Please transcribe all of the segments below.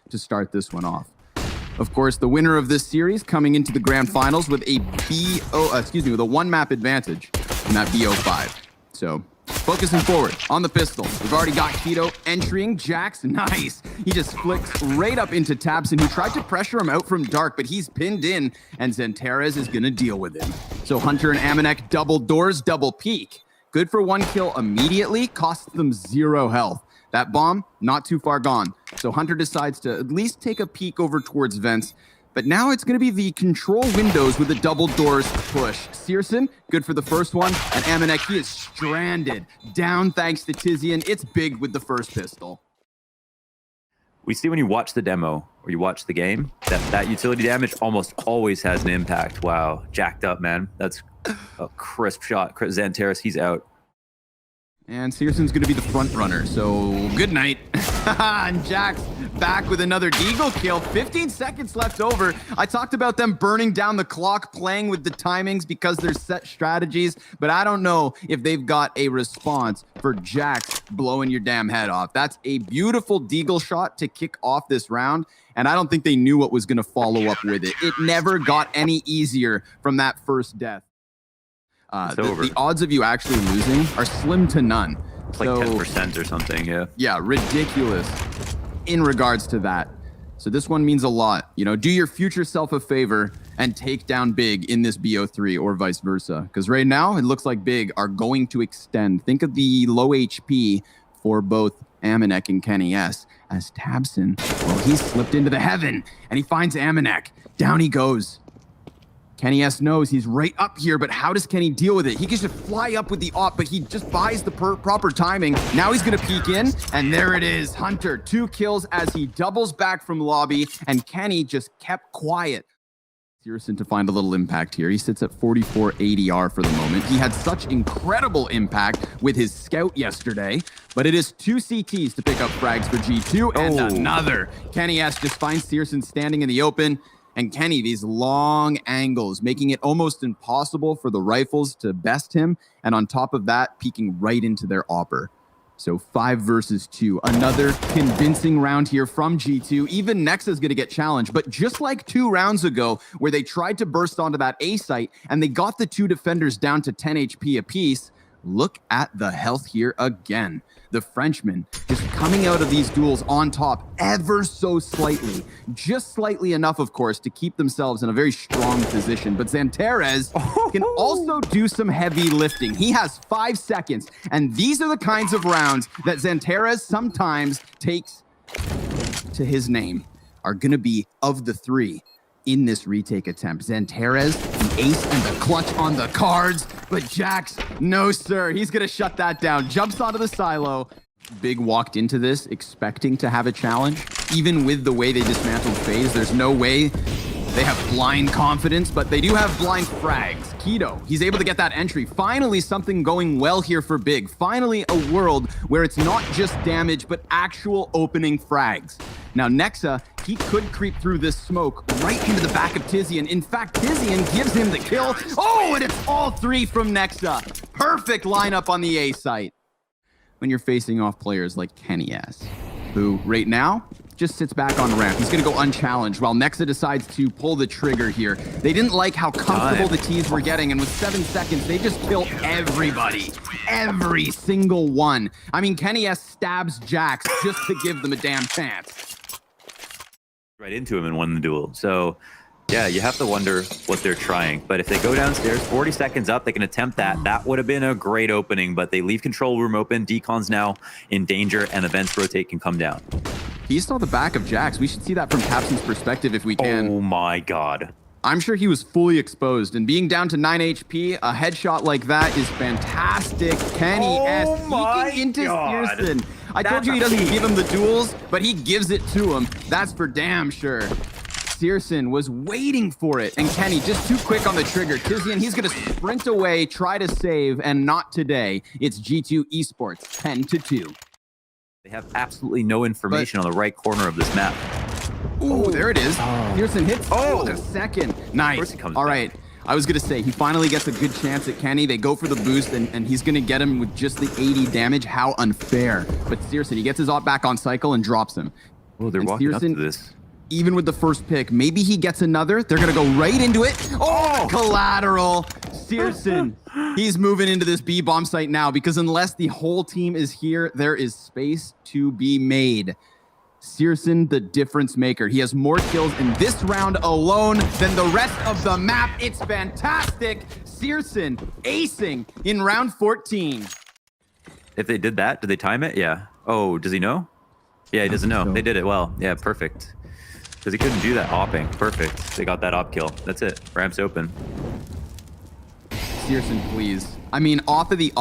to start this one off. Of course, the winner of this series coming into the grand finals with a with a one map advantage in that BO5. So focusing forward on the pistol. We've already got Keto entering. Jax, nice. He just flicks right up into Tabson, who tried to pressure him out from dark, but he's pinned in, and Xantares is gonna deal with him. So Hunter and Amanek double doors, double peek. Good for one kill immediately, costs them 0 health. That bomb, not too far gone. So Hunter decides to at least take a peek over towards vents. But now it's going to be the control windows with the double doors push. Searson, good for the first one. And Amanek, he is stranded. Down thanks to Tizian. It's big with the first pistol. We see when you watch the demo or you watch the game, that utility damage almost always has an impact. Wow, jacked up, man. That's a crisp shot. Xantares, he's out. And Searson's going to be the front runner, so good night. And Jax back with another Deagle kill. 15 seconds left over. I talked about them burning down the clock, playing with the timings because there's set strategies, but I don't know if they've got a response for Jax blowing your damn head off. That's a beautiful Deagle shot to kick off this round, and I don't think they knew what was going to follow up with it. It never got any easier from that first death. The odds of you actually losing are slim to none. It's like 10% or something, yeah. Yeah, ridiculous in regards to that. So this one means a lot. You know, do your future self a favor and take down Big in this BO3 or vice versa. Because right now, it looks like Big are going to extend. Think of the low HP for both Amanek and Kenny S. As Tabson, well, he's slipped into the heaven and he finds Amanek. Down he goes. Kenny S knows he's right up here, but how does Kenny deal with it? He can just fly up with the op, but he just buys the proper timing. Now he's going to peek in, and there it is. Hunter, 2 kills as he doubles back from lobby, and Kenny just kept quiet. Searson to find a little impact here. He sits at 44 ADR for the moment. He had such incredible impact with his scout yesterday, but it is 2 CTs to pick up frags for G2, and another. Kenny S just finds Searson standing in the open. And Kenny, these long angles, making it almost impossible for the rifles to best him. And on top of that, peeking right into their opper. So 5 versus 2. Another convincing round here from G2. Even Nexa's going to get challenged. But just like 2 rounds ago, where they tried to burst onto that A site, and they got the 2 defenders down to 10 HP apiece, look at the health here again. The Frenchman just coming out of these duels on top ever so slightly. Just slightly enough, of course, to keep themselves in a very strong position. But Xantares can also do some heavy lifting. He has 5 seconds, and these are the kinds of rounds that Xantares sometimes takes to his name, are going to be of the 3 in this retake attempt. Xantares, the ace and the clutch on the cards, but Jax, no sir, he's gonna shut that down. Jumps onto the silo. Big walked into this expecting to have a challenge. Even with the way they dismantled FaZe, there's no way they have blind confidence, but they do have blind frags. Keto, he's able to get that entry. Finally, something going well here for Big. Finally, a world where it's not just damage, but actual opening frags. Now, Nexa, he could creep through this smoke right into the back of Tizian. In fact, Tizian gives him the kill. Oh, and it's all 3 from Nexa. Perfect lineup on the A site. When you're facing off players like Kenny S, who right now just sits back on ramp. He's going to go unchallenged while Nexa decides to pull the trigger here. They didn't like how comfortable the T's were getting, and with 7 seconds, they just kill everybody. Every single one. I mean, Kenny S stabs Jax just to give them a damn chance. Right into him and won the duel. So, yeah, you have to wonder what they're trying. But if they go downstairs, 40 seconds up, they can attempt that. That would have been a great opening, but they leave control room open. Decon's now in danger, and the vents rotate can come down. He saw the back of Jax. We should see that from Captain's perspective if we can. Oh my god. I'm sure he was fully exposed, and being down to 9 HP, a headshot like that is fantastic. Kenny S peeking into Searson. I told you he doesn't give him the duels, but he gives it to him. That's for damn sure. Searson was waiting for it, and Kenny just too quick on the trigger. Tizian, he's going to sprint away, try to save, and not today. It's G2 Esports, 10-2. They have absolutely no information on the right corner of this map. Ooh, there it is. Searson hits the second. Nice. All right. I was going to say, he finally gets a good chance at Kenny. They go for the boost, and he's going to get him with just the 80 damage. How unfair. But Searson, he gets his op back on cycle and drops him. Oh, they're And walking up to Searson, this. even with the first pick, maybe he gets another. They're going to go right into it. Oh, collateral. Searson, he's moving into this B bomb site now because unless the whole team is here, there is space to be made. Searson, the difference maker. He has more kills in this round alone than the rest of the map. It's fantastic. Searson acing in round 14. If they did that, did they time it? Yeah. Oh, does he know? Yeah, he doesn't know. So. They did it well. Yeah, perfect. Because he couldn't do that opping. Perfect. They got that op kill. That's it. Ramp's open. Searson, please. I mean, off of the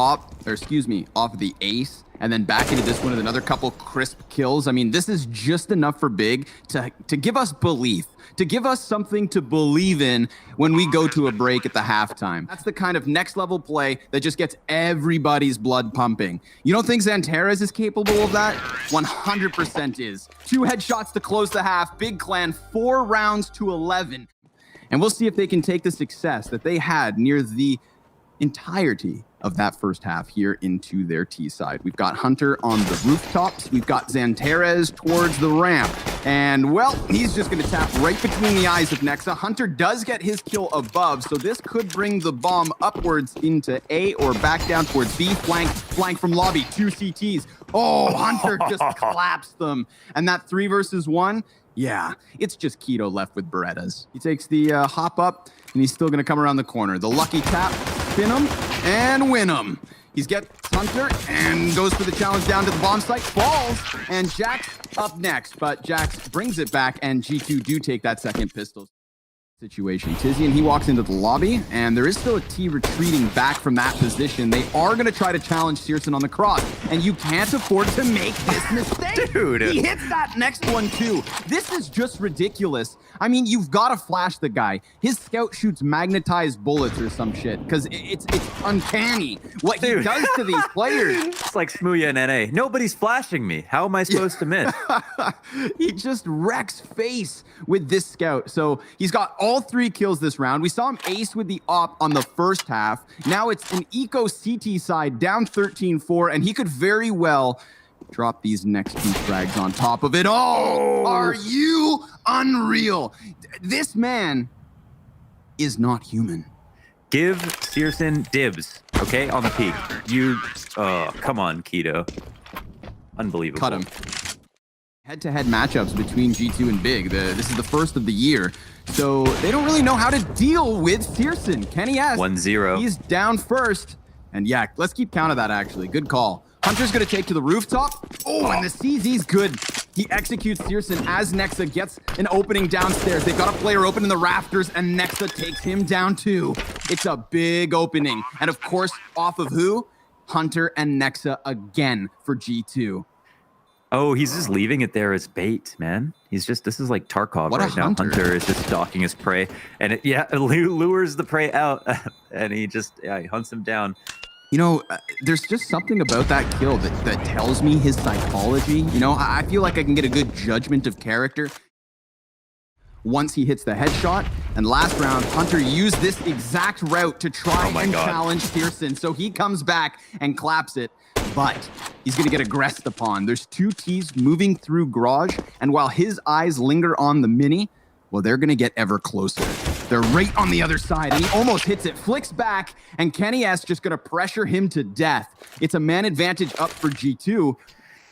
ace, and then back into this one with another couple crisp kills. I mean, this is just enough for Big to give us belief, to give us something to believe in when we go to a break at the halftime. That's the kind of next level play that just gets everybody's blood pumping. You don't think Xantares is capable of that? 100% is. 2 headshots to close the half. Big Clan 4 rounds to 11. And we'll see if they can take the success that they had near the entirety of that first half here into their T side. We've got Hunter on the rooftops. We've got Xantares towards the ramp. And, well, he's just going to tap right between the eyes of Nexa. Hunter does get his kill above, so this could bring the bomb upwards into A or back down towards B. Flank from lobby. 2 CTs. Oh, Hunter just claps them. And that 3 versus 1, yeah, it's just Keto left with Berettas. He takes the hop up, and he's still going to come around the corner. The lucky tap, spin him, and win him. He's gets Hunter and goes for the challenge down to the bomb site, falls, and Jax up next. But Jax brings it back, and G2 do take that second pistol situation. Tizian, he walks into the lobby, and there is still a T retreating back from that position. They are going to try to challenge Searson on the cross, and you can't afford to make this mistake. Dude. He hits that next one, too. This is just ridiculous. I mean, you've got to flash the guy. His scout shoots magnetized bullets or some shit, because it's uncanny what he does to these players. It's like Smooya and NA. Nobody's flashing me. How am I supposed to miss? He just wrecks face with this scout. So he's got all 3 kills this round. We saw him ace with the op on the first half. Now it's an eco CT side down 13-4, and he could very well drop these next 2 frags on top of it. Oh, are you unreal? This man is not human. Give Searson dibs, okay, on the peak. Come on, Keto. Unbelievable. Cut him. Head-to-head matchups between G2 and Big. This is the first of the year. So they don't really know how to deal with Searson. Kenny S. 1-0. He's down first. And yeah, let's keep count of that, actually. Good call. Hunter's going to take to the rooftop. Oh, and the CZ's good. He executes Searson as Nexa gets an opening downstairs. They've got a player open in the rafters, and Nexa takes him down too. It's a big opening. And of course, off of who? Hunter and Nexa again for G2. Oh, he's just leaving it there as bait, man. This is like Tarkov What a right now. hunter. Hunter is just stalking his prey, and it lures the prey out, and he hunts him down. You know, there's just something about that kill that tells me his psychology. You know, I feel like I can get a good judgment of character once he hits the headshot. And last round, Hunter used this exact route to try and challenge Searson. So he comes back and claps it, but he's going to get aggressed upon. There's 2 Ts moving through garage, and while his eyes linger on the mini, well, they're going to get ever closer. They're right on the other side, and he almost hits it, flicks back, and Kenny S just going to pressure him to death. It's a man advantage up for G2.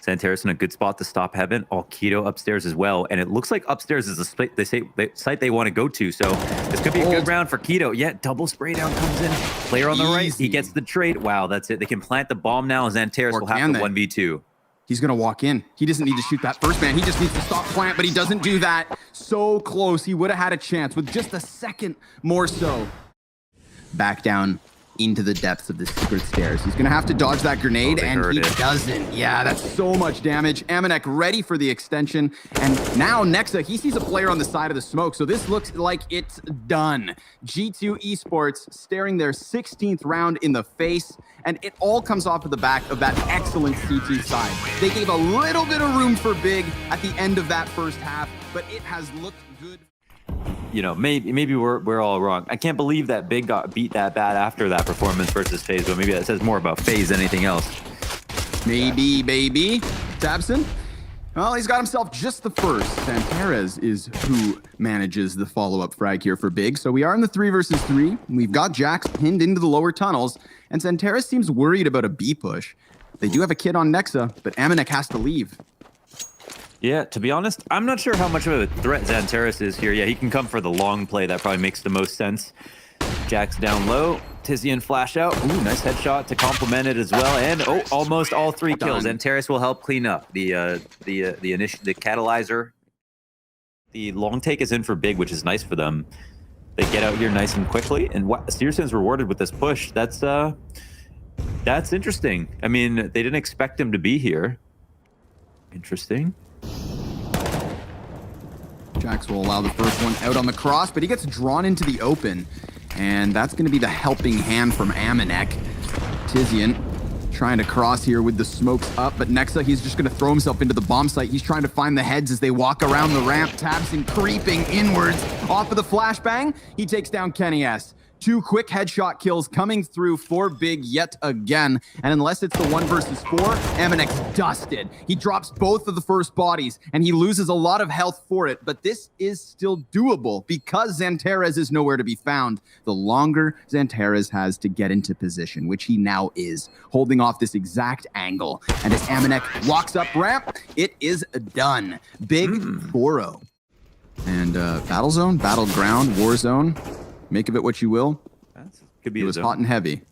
Xantares in a good spot to stop Heaven. Oh, Keto upstairs as well. And it looks like upstairs is the site they want to go to. So this could be a good round for Keto. Yeah, double spray down comes in. Player on the right. He gets the trade. Wow, that's it. They can plant the bomb now. Xantares will have to 1v2. He's going to walk in. He doesn't need to shoot that first man. He just needs to stop plant, but he doesn't do that. So close. He would have had a chance with just a second more so. Back down into the depths of the secret stairs. He's going to have to dodge that grenade, and he doesn't. Yeah, that's so much damage. Amanek ready for the extension, and now Nexa, he sees a player on the side of the smoke, so this looks like it's done. G2 Esports staring their 16th round in the face, and it all comes off of the back of that excellent CT side. They gave a little bit of room for Big at the end of that first half, but it has looked good. You know, maybe we're all wrong. I can't believe that Big got beat that bad after that performance versus FaZe, but maybe that says more about FaZe than anything else. Maybe, baby. Tabson, Well, he's got himself just the first. Santares is who manages the follow-up frag here for Big. So we are in the 3 versus 3. We've got Jax pinned into the lower tunnels, and Santares seems worried about a B push. They do have a kid on Nexa, but Amanek has to leave. Yeah, to be honest, I'm not sure how much of a threat Santares is here. Yeah, he can come for the long play. That probably makes the most sense. Jax down low. Tizian flash out. Ooh, nice headshot to complement it as well. And almost all 3 kills. Santares will help clean up the catalyzer. The long take is in for Big, which is nice for them. They get out here nice and quickly, and Searson's rewarded with this push. That's interesting. I mean, they didn't expect him to be here. Interesting. Jax will allow the first one out on the cross, but he gets drawn into the open. And that's going to be the helping hand from Amanek. Tizian trying to cross here with the smokes up, but Nexa, he's just going to throw himself into the bomb site. He's trying to find the heads as they walk around the ramp. Tabson creeping inwards off of the flashbang. He takes down Kenny S. 2 quick headshot kills coming through for Big yet again. And unless it's the 1 versus 4, Amanek's dusted. He drops both of the first bodies, and he loses a lot of health for it. But this is still doable because Santares is nowhere to be found. The longer Santares has to get into position, which he now is, holding off this exact angle. And as Amanek walks up ramp, it is done. Big 4-0. And battle zone, battleground, war zone. Make of it what you will. Could be it was hot and heavy.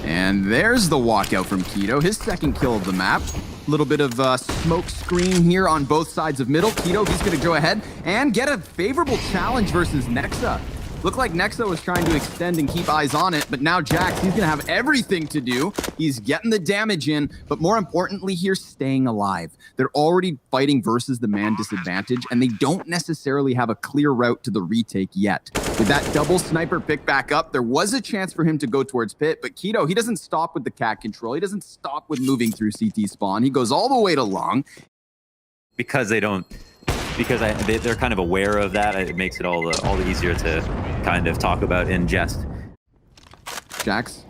And there's the walkout from Keto. His second kill of the map. A little bit of smoke screen here on both sides of middle. Keto, he's going to go ahead and get a favorable challenge versus Nexa. Looked like Nexa was trying to extend and keep eyes on it, but now Jax, he's going to have everything to do. He's getting the damage in, but more importantly here, staying alive. They're already fighting versus the man disadvantage, and they don't necessarily have a clear route to the retake yet. With that double sniper pick back up, there was a chance for him to go towards pit, but Keto, he doesn't stop with the cat control. He doesn't stop with moving through CT spawn. He goes all the way to long. Because they're kind of aware of that, it makes it all the easier to kind of talk about in jest. Jax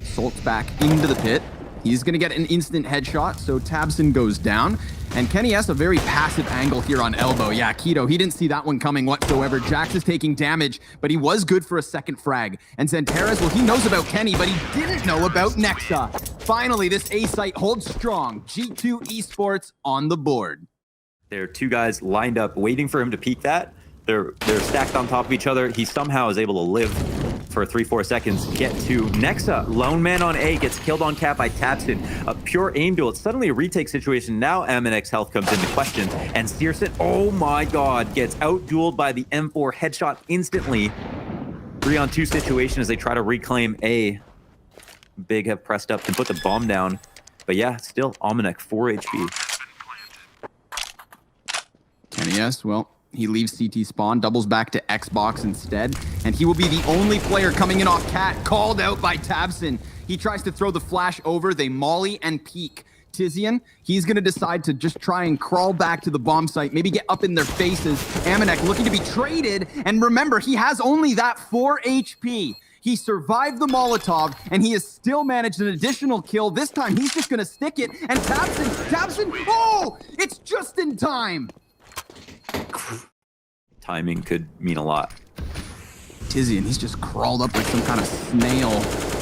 salts back into the pit. He's going to get an instant headshot, so Tabson goes down. And Kenny S, a very passive angle here on elbow. Yeah, Keto, he didn't see that one coming whatsoever. Jax is taking damage, but he was good for a second frag. And Santares, well, he knows about Kenny, but he didn't know about Nexa. Finally, this A site holds strong. G2 Esports on the board. There are 2 guys lined up waiting for him to peek that. They're stacked on top of each other. He somehow is able to live for 3-4 seconds, get to Nexa. Lone man on A, gets killed on cap by Tabson. A pure aim duel. It's suddenly a retake situation. Now Amanek's health comes into question. And Searson, oh my god, gets out-dueled by the M4 headshot instantly. 3-on-2 situation as they try to reclaim A. Big have pressed up to put the bomb down. But yeah, still Amanek, 4 HP. Kenny S, well, he leaves CT spawn, doubles back to Xbox instead, and he will be the only player coming in off cat, called out by Tabson. He tries to throw the flash over, they molly and peek. Tizian, he's going to decide to just try and crawl back to the bomb site, maybe get up in their faces. Amanek looking to be traded, and remember, he has only that 4 HP. He survived the Molotov, and he has still managed an additional kill. This time, he's just going to stick it, and Tabson, oh, it's just in time. Timing could mean a lot. Tizian, he's just crawled up like some kind of snail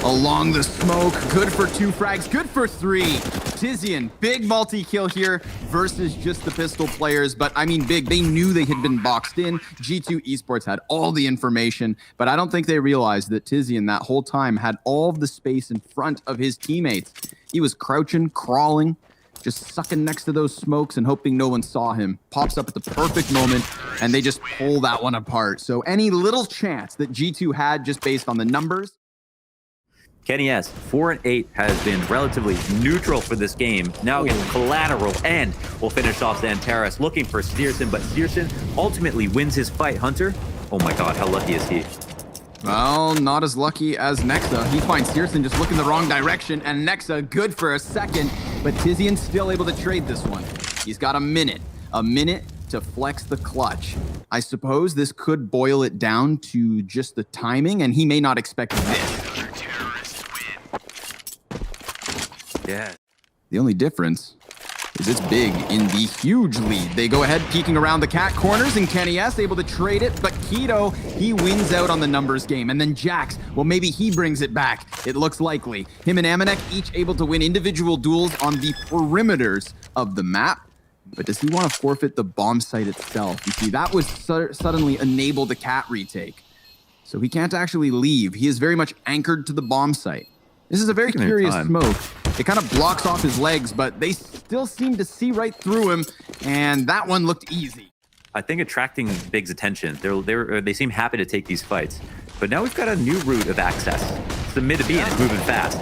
along the smoke. Good for 2 frags, good for 3. Tizian, big multi-kill here versus just the pistol players. But I mean, Big, they knew they had been boxed in. G2 Esports had all the information, but I don't think they realized that Tizian that whole time had all of the space in front of his teammates. He was crouching, crawling, just sucking next to those smokes and hoping no one saw him. Pops up at the perfect moment, and they just pull that one apart. So any little chance that G2 had just based on the numbers. Kenny S, 4 and 8 has been relatively neutral for this game. Now gets collateral and will finish off Santares looking for Searson, but Searson ultimately wins his fight. Hunter, oh my god, how lucky is he? Well, not as lucky as Nexa. He finds Searson just looking the wrong direction, and Nexa good for a second, but Tizian's still able to trade this one. He's got a minute to flex the clutch. I suppose this could boil it down to just the timing, and he may not expect this. Yeah. The only difference is it's big in the huge lead. They go ahead peeking around the cat corners, and Kenny S able to trade it, but Keto, he wins out on the numbers game. And then Jax, well, maybe he brings it back. It looks likely. Him and Amanek each able to win individual duels on the perimeters of the map. But does he want to forfeit the bomb site itself? You see, that would suddenly enable the cat retake. So he can't actually leave. He is very much anchored to the bomb site. This is a very curious smoke. It kind of blocks off his legs, but they still seem to see right through him, and that one looked easy. I think attracting Big's attention. They seem happy to take these fights. But now we've got a new route of access. It's the mid to B, and it's moving fast.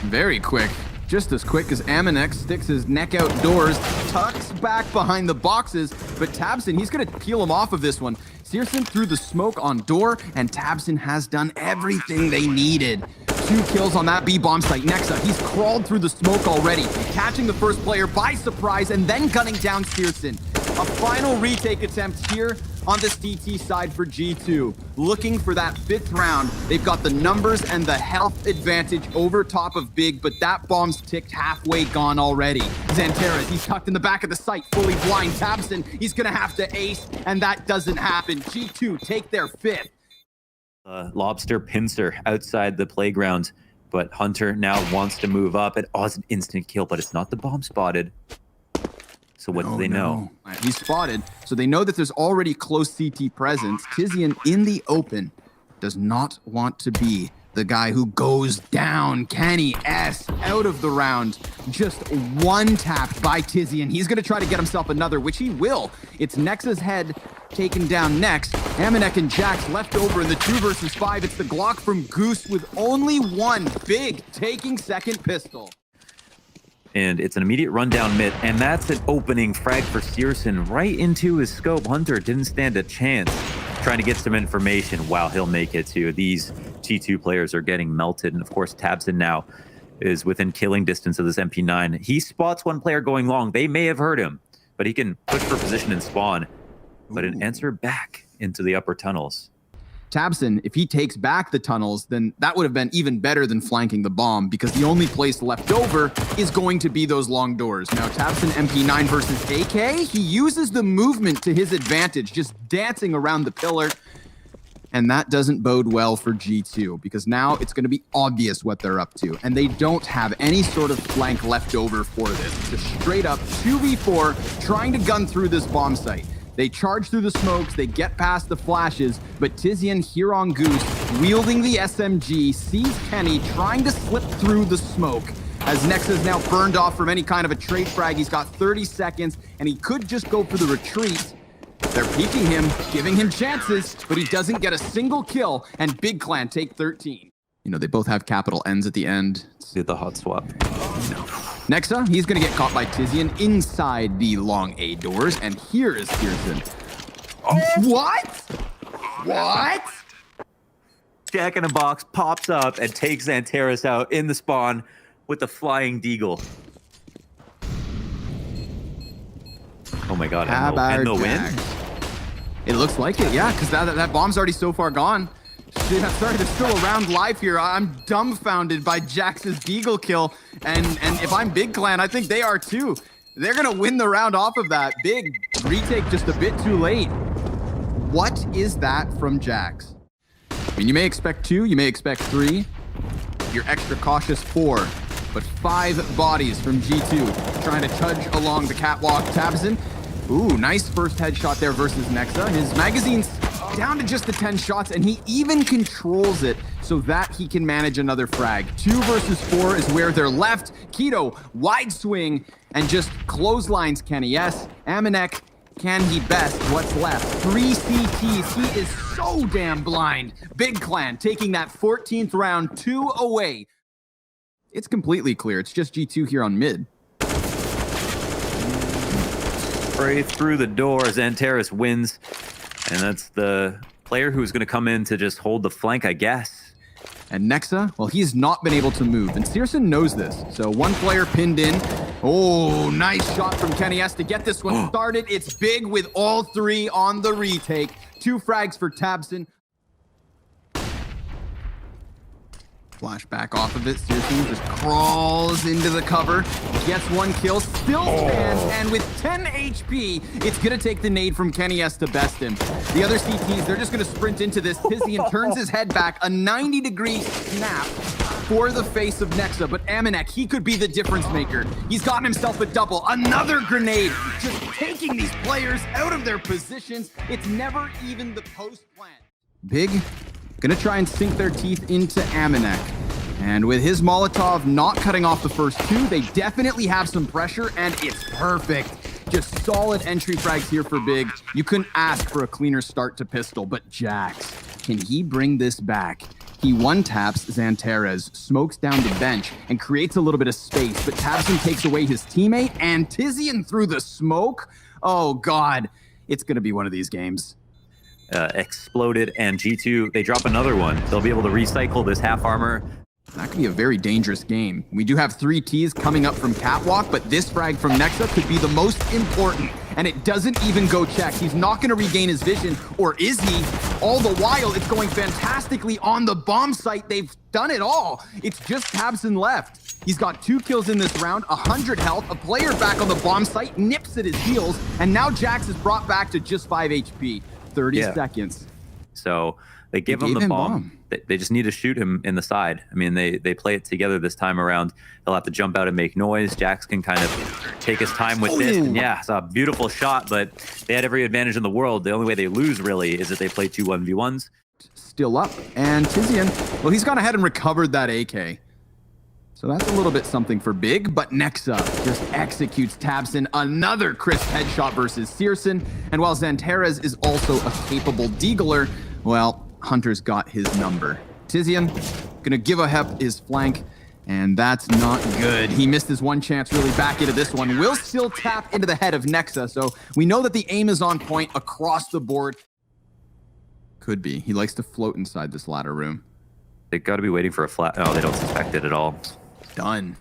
Very quick. Just as quick as Amanek sticks his neck outdoors, tucks back behind the boxes, but Tabson, he's going to peel him off of this one. Searson threw the smoke on door, and Tabson has done everything they needed. 2 kills on that B bomb site. Nexa, he's crawled through the smoke already, catching the first player by surprise and then gunning down Searson. A final retake attempt here on this TT side for G2. Looking for that 5th round. They've got the numbers and the health advantage over top of Big, but that bomb's ticked halfway gone already. Xanteras, he's tucked in the back of the site, fully blind. Tabson, he's gonna have to ace, and that doesn't happen. G2 take their 5th. Lobster pincer outside the playground, but Hunter now wants to move up. It's an instant kill, but it's not the bomb spotted. So what do they know? He's spotted, so they know that there's already close CT presence. Tizian in the open does not want to be the guy who goes down. Kenny S out of the round. Just one tap by Tizian. He's going to try to get himself another, which he will. It's Nexa's head taken down next. Amanek and Jax left over in the 2 versus 5. It's the Glock from Goose with only one. Big taking second pistol. And it's an immediate rundown mid, and that's an opening frag for Searson right into his scope. Hunter didn't stand a chance trying to get some information. Wow, he'll make it too. These T2 players are getting melted, and of course Tabson now is within killing distance of this MP9. He spots one player going long. They may have heard him, but he can push for position and spawn. But an answer back into the upper tunnels. Tabson, if he takes back the tunnels, then that would have been even better than flanking the bomb, because the only place left over is going to be those long doors. Now, Tabson MP9 versus AK, he uses the movement to his advantage, just dancing around the pillar. And that doesn't bode well for G2, because now it's going to be obvious what they're up to. And they don't have any sort of flank left over for this. It's just straight up 2v4 trying to gun through this bomb site. They charge through the smokes, they get past the flashes, but Tizian here on Goose, wielding the SMG, sees Kenny trying to slip through the smoke. As Nexa's now burned off from any kind of a trade frag, he's got 30 seconds, and he could just go for the retreat. They're peeking him, giving him chances, but he doesn't get a single kill, and Big Clan take 13. You know, they both have capital N's at the end. See the hot swap. No. Nexa, he's going to get caught by Tizian inside the long A doors, and here is Searson. Oh, what? What? Jack in a Box pops up and takes Xanteras out in the spawn with the flying deagle. Oh my god, and the win? It looks like it, yeah, because that bomb's already so far gone. Shit, I'm sorry, there's still a round live here. I'm dumbfounded by Jax's deagle kill, and if I'm Big Clan, I think they are too. They're gonna win the round off of that. Big retake just a bit too late. What is that from Jax? I mean, you may expect 2, you may expect 3. You're extra cautious 4, but 5 bodies from G2 trying to trudge along the catwalk. Tabson, ooh, nice first headshot there versus Nexa. His magazine's down to just the 10 shots, and he even controls it so that he can manage another frag. 2 versus 4 is where they're left. Keto, wide swing, and just clotheslines Kenny S. Amanek, can he best what's left? 3 CTs, he is so damn blind. Big Clan taking that 14th round, 2 away. It's completely clear, it's just G2 here on mid. Spray through the door, Xanteras wins. And that's the player who's going to come in to just hold the flank, I guess. And Nexa, well, he's not been able to move. And Searson knows this. So one player pinned in. Oh, nice shot from Kenny S to get this one started. It's Big with all 3 on the retake. 2 frags for Tabson. Flash back off of it. Searson just crawls into the cover, gets one kill, still stands, and with 10 HP, it's gonna take the nade from Kenny S to best him. The other CTs, they're just gonna sprint into this. Tizian turns his head back, a 90-degree snap for the face of Nexa, but Amanek, he could be the difference maker. He's gotten himself a double, another grenade, just taking these players out of their positions. It's never even the post plan. Big gonna try and sink their teeth into Amanek. And with his Molotov not cutting off the first two, they definitely have some pressure, and it's perfect. Just solid entry frags here for Big. You couldn't ask for a cleaner start to pistol, but Jax, can he bring this back? He one-taps Xanterez, smokes down the bench, and creates a little bit of space, but Tabson takes away his teammate, and Tizian through the smoke? Oh God, it's gonna be one of these games. Exploded, and G2, they drop another one. They'll be able to recycle this half armor. That could be a very dangerous game. We do have 3 Ts coming up from Catwalk, but this frag from Nexa could be the most important, and it doesn't even go checked. He's not going to regain his vision, or is he? All the while, it's going fantastically on the bomb site. They've done it all. It's just Tabson left. He's got 2 kills in this round, 100 health, a player back on the bomb site, nips at his heels, and now Jax is brought back to just 5 HP. 30 seconds. So they give him the bomb. They just need to shoot him in the side. I mean, they play it together this time around. They'll have to jump out and make noise. Jax can kind of take his time with this. And yeah, it's a beautiful shot, but they had every advantage in the world. The only way they lose, really, is that they play 2 1v1s. Still up. And Tizian, well, he's gone ahead and recovered that AK. So that's a little bit something for Big, but Nexa just executes Tabson. Another crisp headshot versus Searson. And while Xanterez is also a capable deagler, well, Hunter's got his number. Tizian gonna give a hep his flank, and that's not good. He missed his one chance really back into this one. Will still tap into the head of Nexa, so we know that the aim is on point across the board. Could be. He likes to float inside this ladder room. They gotta be waiting for a flash. Oh, they don't suspect it at all. Done.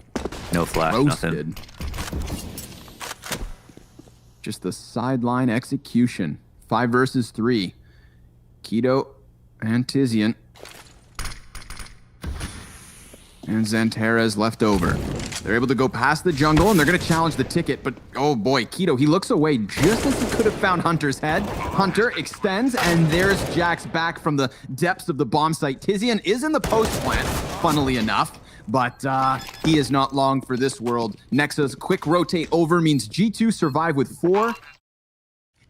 No flash, Roasted. nothing. Just the sideline execution. 5 versus 3. Keto and Tizian. And Xanterez left over. They're able to go past the jungle, and they're going to challenge the ticket, but oh boy, Keto, he looks away just as he could have found Hunter's head. Hunter extends, and there's Jax back from the depths of the bomb site. Tizian is in the post plant, funnily enough, but he is not long for this world. Nexa's quick rotate over means G2 survive with 4.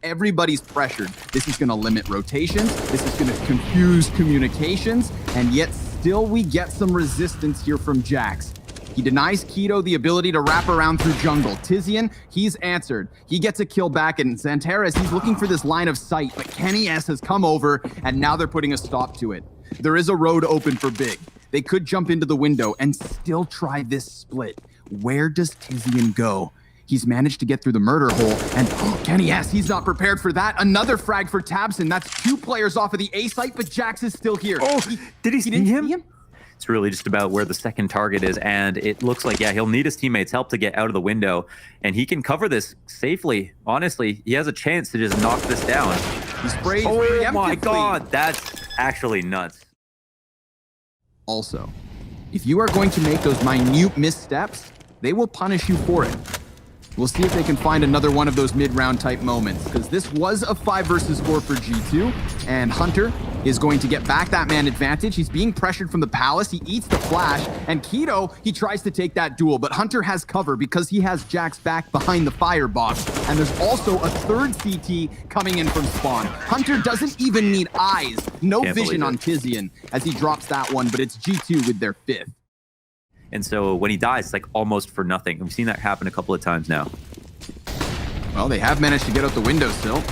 Everybody's pressured. This is going to limit rotations. This is going to confuse communications, and yet still we get some resistance here from Jax. He denies Keto the ability to wrap around through jungle. Tizian, he's answered. He gets a kill back, and Xanterez, he's looking for this line of sight, but Kenny S has come over, and now they're putting a stop to it. There is a road open for Big. They could jump into the window and still try this split. Where does Tizian go? He's managed to get through the murder hole, and Kenny S, he's not prepared for that. Another frag for Tabson. That's 2 players off of the A site, but Jax is still here. Oh, did he didn't see him? It's really just about where the second target is, and it looks like, yeah, he'll need his teammates' help to get out of the window, and he can cover this safely. Honestly, he has a chance to just knock this down. He sprays Oh my God, that's actually nuts. Also, if you are going to make those minute missteps, they will punish you for it. We'll see if they can find another one of those mid-round type moments, because this was a 5 versus 4 for G2, and Hunter is going to get back that man advantage. He's being pressured from the palace. He eats the flash, and Keto, he tries to take that duel, but Hunter has cover because he has Jax back behind the firebox, and there's also a 3rd CT coming in from spawn. Hunter doesn't even need eyes. No vision on Tizian as he drops that one, but it's G2 with their 5th. And so when he dies, it's like almost for nothing. We've seen that happen a couple of times now. Well, they have managed to get out the window still.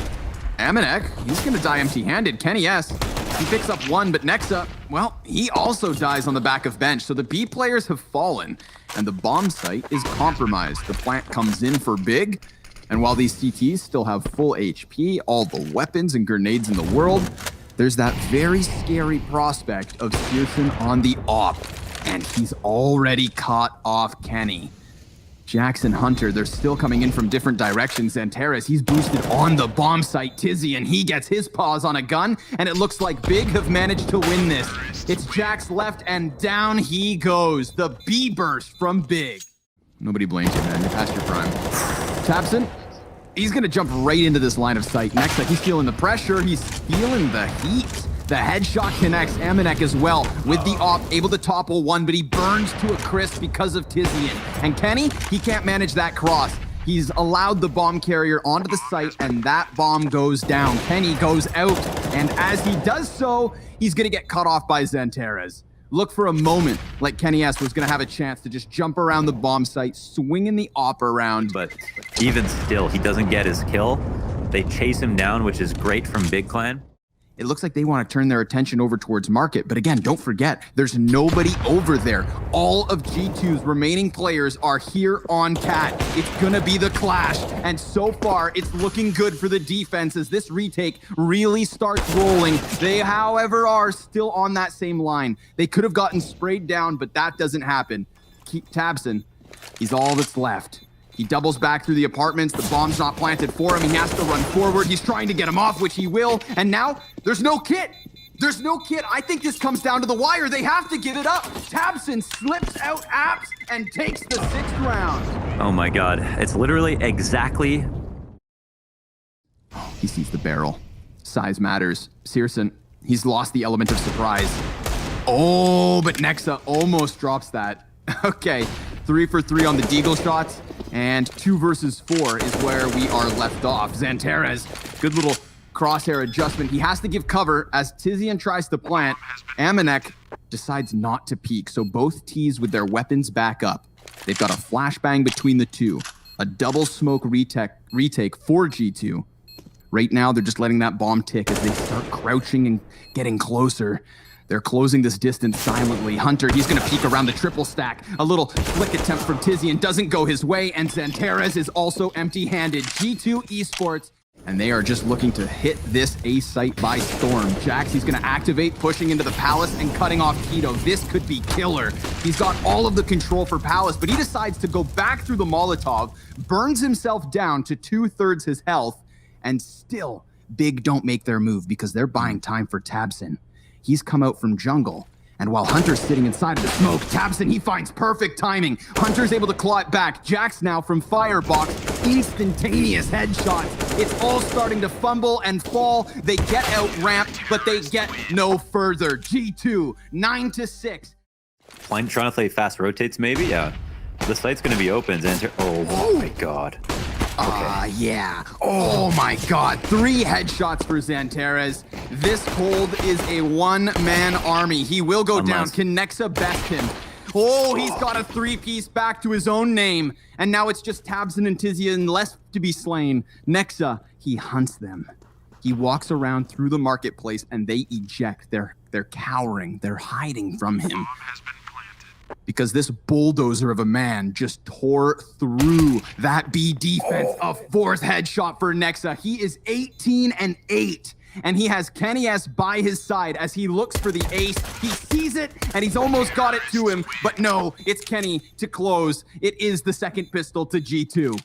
Amanek, he's going to die empty-handed. Kenny S, he picks up 1, but Nexa, well, he also dies on the back of bench. So the B players have fallen, and the bomb site is compromised. The plant comes in for Big, and while these CTs still have full HP, all the weapons and grenades in the world, there's that very scary prospect of Searson on the op. And he's already caught off Kenny. Jackson, Hunter, they're still coming in from different directions. Zanteres, he's boosted on the bomb site. Tizian, he gets his paws on a gun, and it looks like Big have managed to win this. It's Jack's left, and down he goes. The B burst from Big. Nobody blames you, man. You're past your prime. Tabson, he's gonna jump right into this line of sight. Next, he's feeling the pressure. He's feeling the heat. The headshot connects Amanek as well with the op, able to topple one, but he burns to a crisp because of Tizian. And Kenny, he can't manage that cross. He's allowed the bomb carrier onto the site, and that bomb goes down. Kenny goes out, and as he does so, he's gonna get cut off by Zanteres. Look for a moment like Kenny S was gonna have a chance to just jump around the bomb site, swinging the op around. But even still, he doesn't get his kill. They chase him down, which is great from Big Clan. It looks like they want to turn their attention over towards Market. But again, don't forget, there's nobody over there. All of G2's remaining players are here on Cat. It's going to be the clash. And so far, it's looking good for the defense as this retake really starts rolling. They, however, are still on that same line. They could have gotten sprayed down, but that doesn't happen. Tabson, he's all that's left. He doubles back through the apartments. The bomb's not planted for him. He has to run forward. He's trying to get him off, which he will. And now there's no kit. There's no kit. I think this comes down to the wire. They have to give it up. Tabson slips out apps and takes the 6th round. Oh my God. It's literally exactly. He sees the barrel. Size matters. Searson, he's lost the element of surprise. Oh, but Nexa almost drops that. Okay, 3 for 3 on the deagle shots. And 2 versus 4 is where we are left off. Zanteres, good little crosshair adjustment. He has to give cover as Tizian tries to plant. Amanek decides not to peek, so both T's with their weapons back up. They've got a flashbang between the two. A double smoke retake for G2. Right now, they're just letting that bomb tick as they start crouching and getting closer. They're closing this distance silently. Hunter, he's going to peek around the triple stack. A little flick attempt from Tizian doesn't go his way, and Zanteres is also empty-handed. G2 Esports, and they are just looking to hit this A site by storm. Jax, he's going to activate, pushing into the Palace and cutting off Tito. This could be killer. He's got all of the control for Palace, but he decides to go back through the Molotov, burns himself down to 2/3 his health, and still, Big don't make their move because they're buying time for Tabson. He's come out from jungle, and while Hunter's sitting inside of the smoke, Tabson, he finds perfect timing. Hunter's able to claw it back. Jax now from Firebox, instantaneous headshots. It's all starting to fumble and fall. They get out ramped, but they get no further. G2, 9-6. Trying to play fast rotates, maybe? Yeah. The site's going to be open. Oh my God. Yeah. Oh my God. 3 headshots for Zanteres. This cold is a one-man army. He will go down. Can Nexa best him? Oh, he's got a 3-piece back to his own name. And now it's just Tabson and Tizian left to be slain. Nexa, he hunts them. He walks around through the marketplace and they eject. They're cowering. They're hiding from him. Because this bulldozer of a man just tore through that B defense. A 4th headshot for Nexa. He is 18-8, and he has Kenny S by his side as he looks for the ace. He sees it, and he's almost got it to him, but no, it's Kenny to close. It is the 2nd pistol to G2.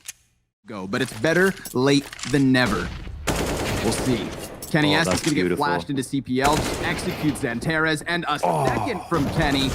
But it's better late than never. We'll see. Kenny S is going to get flashed into CPL, just executes Zanteres, and a second from Kenny.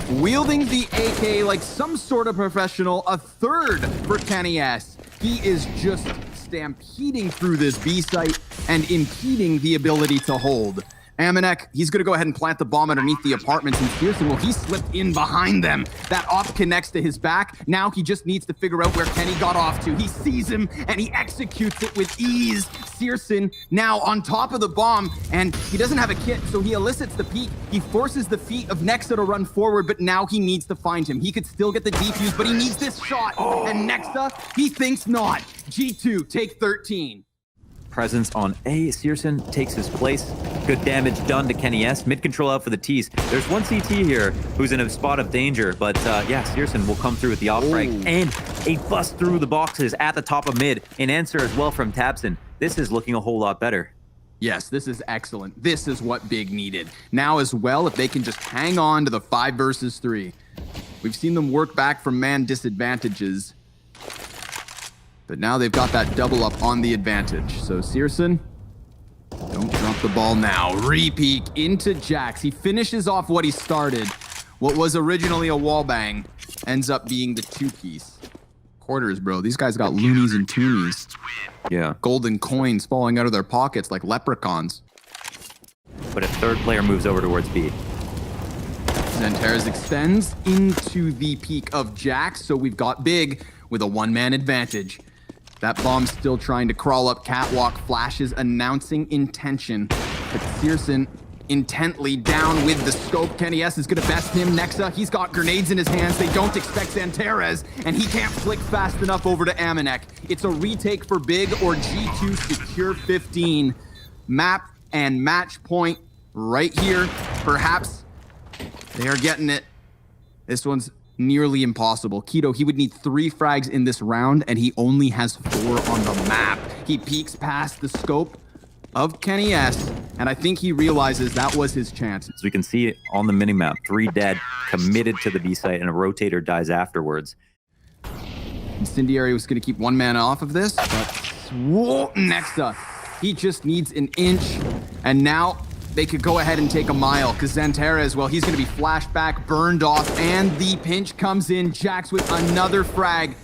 Wielding the AK like some sort of professional, a 3rd for Kenny S. He is just stampeding through this B site and impeding the ability to hold. Amanek, he's going to go ahead and plant the bomb underneath the apartments, and Pearson, well, he slipped in behind them. That op connects to his back. Now he just needs to figure out where Kenny got off to. He sees him, and he executes it with ease. Searson now on top of the bomb, and he doesn't have a kit, so he elicits the peek. He forces the feet of Nexa to run forward, but now he needs to find him. He could still get the defuse, but he needs this shot, and Nexa, he thinks not. G2 take 13. Presence on A. Searson takes his place. Good damage done to Kenny S. Mid control out for the T's. There's one CT here who's in a spot of danger, but yeah, Searson will come through with the off-break and a bust through the boxes at the top of mid. An answer as well from Tabson. This is looking a whole lot better. Yes, this is excellent. This is what Big needed. Now as well, if they can just hang on to the 5 versus 3. We've seen them work back from man disadvantages. But now they've got that double up on the advantage. So Searson, don't drop the ball now. Re-peek into Jax. He finishes off what he started. What was originally a wall bang ends up being the 2-piece. Quarters, bro. These guys got loonies and toonies. Yeah. Golden coins falling out of their pockets like leprechauns. But a third player moves over towards B. Xantares extends into the peak of Jax, so we've got Big with a one-man advantage. That bomb's still trying to crawl up catwalk, flashes announcing intention. But Searson intently down with the scope. Kenny S is going to best him. Nexa, he's got grenades in his hands. They don't expect Xantares, and he can't flick fast enough over to Amanek. It's a retake for Big or G2 secure 15. Map and match point right here. Perhaps they are getting it. This one's nearly impossible. Keto, he would need 3 frags in this round, and he only has 4 on the map. He peeks past the scope of Kenny S, and I think he realizes that was his chance. So we can see it on the minimap. 3 dead, committed to the B site, and a rotator dies afterwards. Incendiary was going to keep one man off of this, but whoa, Nexa, he just needs an inch, and now they could go ahead and take a mile, because Xantares, well, he's going to be flashed back, burned off, and the pinch comes in. Jax with another frag.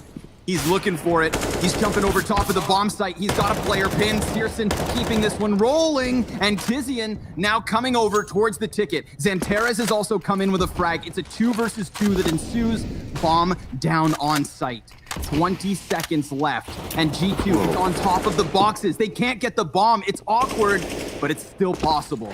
He's looking for it. He's jumping over top of the bomb site. He's got a player pinned. Searson keeping this one rolling, and Tizian now coming over towards the ticket. Xantares has also come in with a frag. It's a 2 versus 2 that ensues. Bomb down on site. 20 seconds left, and G2 is on top of the boxes. They can't get the bomb. It's awkward, but it's still possible.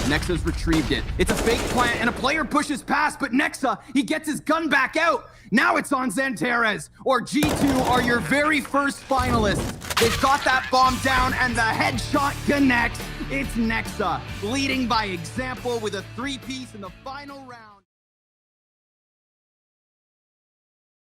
Nexa's retrieved it. It's a fake plant, and a player pushes past, but Nexa, he gets his gun back out. Now it's on Xantares, or G2 are your very first finalists. They've got that bomb down, and the headshot connects. It's Nexa, leading by example with a 3-piece in the final round.